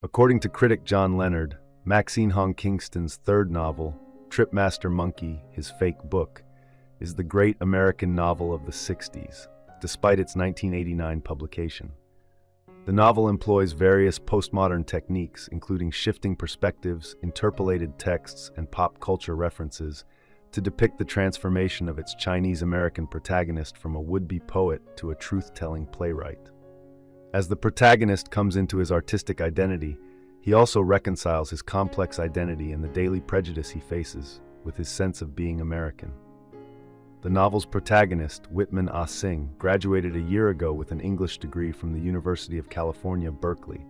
According to critic John Leonard, Maxine Hong Kingston's third novel, Tripmaster Monkey, His Fake Book, is the great American novel of the 60s, despite its 1989 publication. The novel employs various postmodern techniques, including shifting perspectives, interpolated texts, and pop culture references, to depict the transformation of its Chinese-American protagonist from a would-be poet to a truth-telling playwright. As the protagonist comes into his artistic identity, he also reconciles his complex identity and the daily prejudice he faces with his sense of being American. The novel's protagonist, Wittman Ah Sing, graduated a year ago with an English degree from the University of California, Berkeley.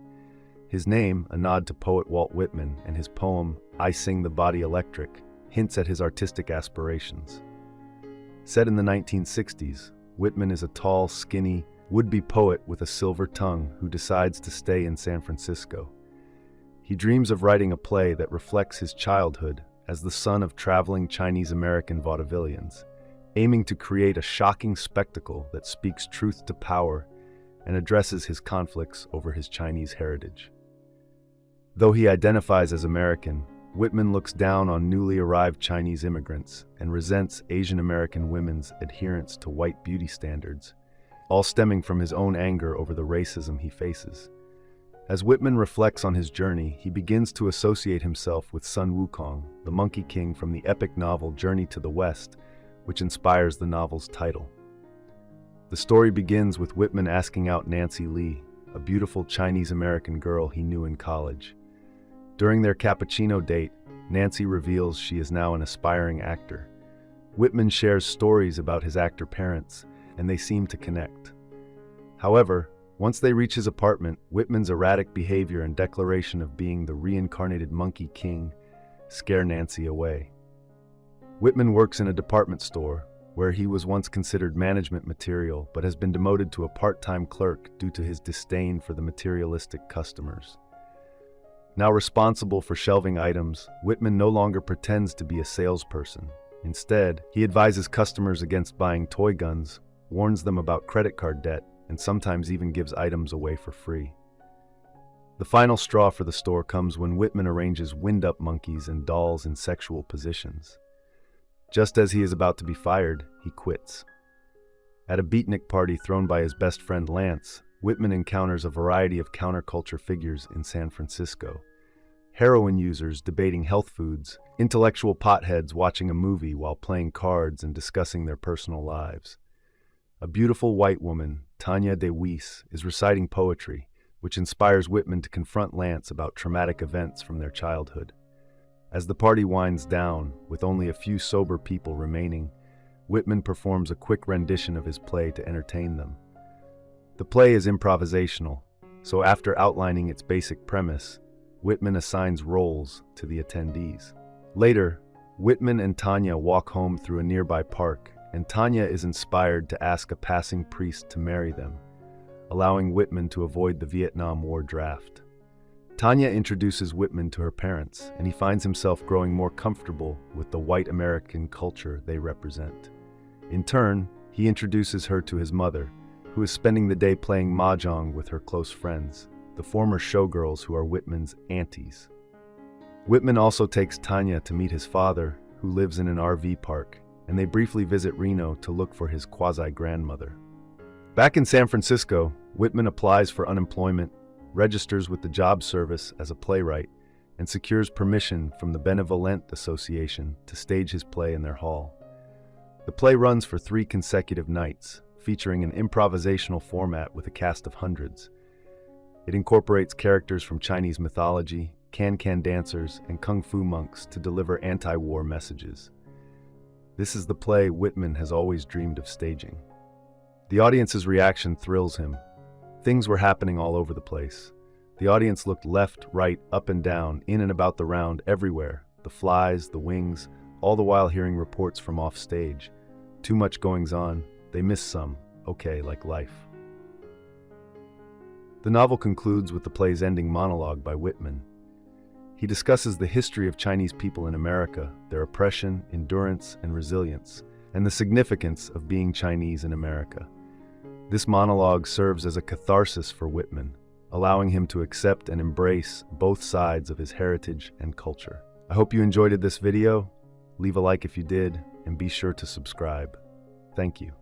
His name, a nod to poet Walt Whitman, and his poem, I Sing the Body Electric, hints at his artistic aspirations. Set in the 1960s, Whitman is a tall, skinny, would-be poet with a silver tongue who decides to stay in San Francisco. He dreams of writing a play that reflects his childhood as the son of traveling Chinese-American vaudevillians, aiming to create a shocking spectacle that speaks truth to power and addresses his conflicts over his Chinese heritage. Though he identifies as American, Whitman looks down on newly arrived Chinese immigrants and resents Asian American women's adherence to white beauty standards, all stemming from his own anger over the racism he faces. As Whitman reflects on his journey, he begins to associate himself with Sun Wukong, the Monkey King from the epic novel Journey to the West, which inspires the novel's title. The story begins with Whitman asking out Nancy Lee, a beautiful Chinese-American girl he knew in college. During their cappuccino date, Nancy reveals she is now an aspiring actor. Whitman shares stories about his actor parents, and they seem to connect. However, once they reach his apartment, Whitman's erratic behavior and declaration of being the reincarnated Monkey King scare Nancy away. Whitman works in a department store, where he was once considered management material but has been demoted to a part-time clerk due to his disdain for the materialistic customers. Now responsible for shelving items, Whitman no longer pretends to be a salesperson. Instead, he advises customers against buying toy guns, warns them about credit card debt, and sometimes even gives items away for free. The final straw for the store comes when Whitman arranges wind-up monkeys and dolls in sexual positions. Just as he is about to be fired, he quits. At a beatnik party thrown by his best friend Lance, Whitman encounters a variety of counterculture figures in San Francisco. Heroin users debating health foods, intellectual potheads watching a movie while playing cards and discussing their personal lives. A beautiful white woman, Tanya DeWeese, is reciting poetry, which inspires Whitman to confront Lance about traumatic events from their childhood. As the party winds down, with only a few sober people remaining, Whitman performs a quick rendition of his play to entertain them. The play is improvisational, so after outlining its basic premise, Whitman assigns roles to the attendees. Later, Whitman and Tanya walk home through a nearby park, and Tanya is inspired to ask a passing priest to marry them, allowing Whitman to avoid the Vietnam War draft. Tanya introduces Whitman to her parents, and he finds himself growing more comfortable with the white American culture they represent. In turn, he introduces her to his mother, who is spending the day playing mahjong with her close friends, the former showgirls who are Whitman's aunties. Whitman also takes Tanya to meet his father, who lives in an RV park, and they briefly visit Reno to look for his quasi-grandmother. Back in San Francisco, Whitman applies for unemployment, registers with the job service as a playwright, and secures permission from the Benevolent Association to stage his play in their hall. The play runs for 3 consecutive nights, featuring an improvisational format with a cast of hundreds. It incorporates characters from Chinese mythology, can-can dancers, and kung fu monks to deliver anti-war messages. This is the play Whitman has always dreamed of staging. The audience's reaction thrills him. Things were happening all over the place. The audience looked left, right, up and down, in and about the round, everywhere. The flies, the wings, all the while hearing reports from off stage. Too much goings on. They miss some. Okay, like life. The novel concludes with the play's ending monologue by Whitman. He discusses the history of Chinese people in America, their oppression, endurance, and resilience, and the significance of being Chinese in America. This monologue serves as a catharsis for Whitman, allowing him to accept and embrace both sides of his heritage and culture. I hope you enjoyed this video. Leave a like if you did, and be sure to subscribe. Thank you.